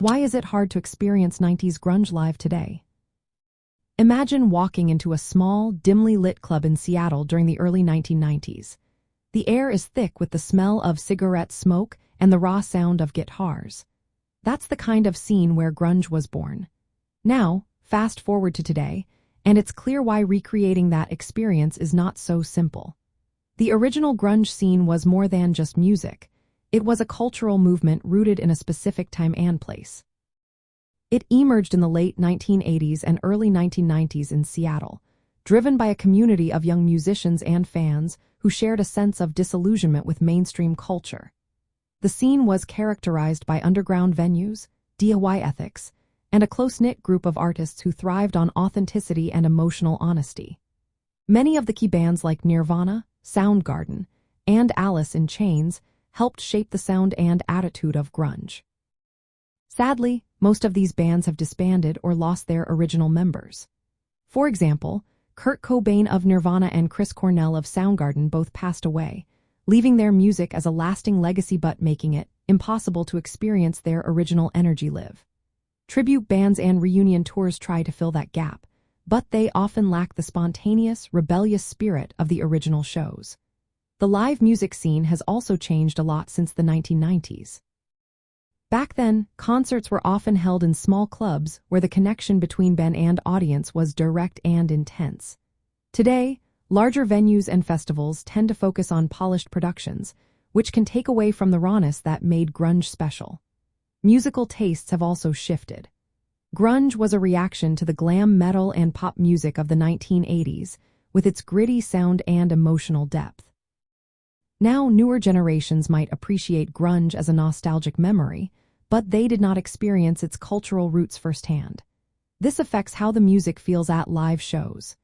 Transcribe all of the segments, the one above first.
Why is it hard to experience 90s grunge live today? Imagine walking into a small, dimly lit club in Seattle during the early 1990s. The air is thick with the smell of cigarette smoke and the raw sound of guitars. That's the kind of scene where grunge was born. Now, fast forward to today, and it's clear why recreating that experience is not so simple. The original grunge scene was more than just music. It was a cultural movement rooted in a specific time and place. It emerged in the late 1980s and early 1990s in Seattle, driven by a community of young musicians and fans who shared a sense of disillusionment with mainstream culture. The scene was characterized by underground venues, DIY ethics, and a close-knit group of artists who thrived on authenticity and emotional honesty. Many of the key bands like Nirvana, Soundgarden, and Alice in Chains helped shape the sound and attitude of grunge. Sadly, most of these bands have disbanded or lost their original members. For example, Kurt Cobain of Nirvana and Chris Cornell of Soundgarden both passed away, leaving their music as a lasting legacy but making it impossible to experience their original energy live. Tribute bands and reunion tours try to fill that gap, but they often lack the spontaneous, rebellious spirit of the original shows. The live music scene has also changed a lot since the 1990s. Back then, concerts were often held in small clubs where the connection between band and audience was direct and intense. Today, larger venues and festivals tend to focus on polished productions, which can take away from the rawness that made grunge special. Musical tastes have also shifted. Grunge was a reaction to the glam metal and pop music of the 1980s, with its gritty sound and emotional depth. Now, newer generations might appreciate grunge as a nostalgic memory, but they did not experience its cultural roots firsthand. This affects how the music feels at live shows.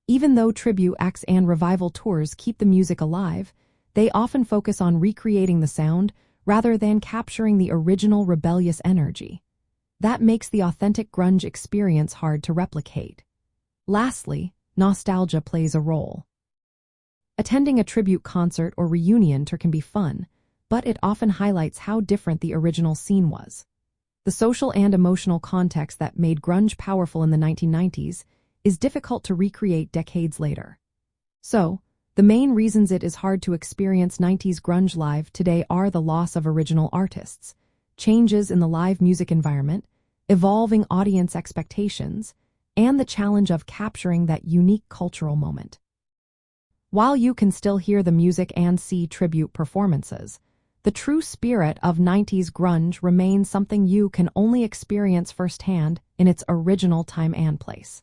Even though tribute acts and revival tours keep the music alive, they often focus on recreating the sound rather than capturing the original rebellious energy. That makes the authentic grunge experience hard to replicate. Lastly, nostalgia plays a role. Attending a tribute concert or reunion tour can be fun, but it often highlights how different the original scene was. The social and emotional context that made grunge powerful in the 1990s is difficult to recreate decades later. So, the main reasons it is hard to experience 90s grunge live today are the loss of original artists, changes in the live music environment, evolving audience expectations, and the challenge of capturing that unique cultural moment. While you can still hear the music and see tribute performances, the true spirit of 90s grunge remains something you can only experience firsthand in its original time and place.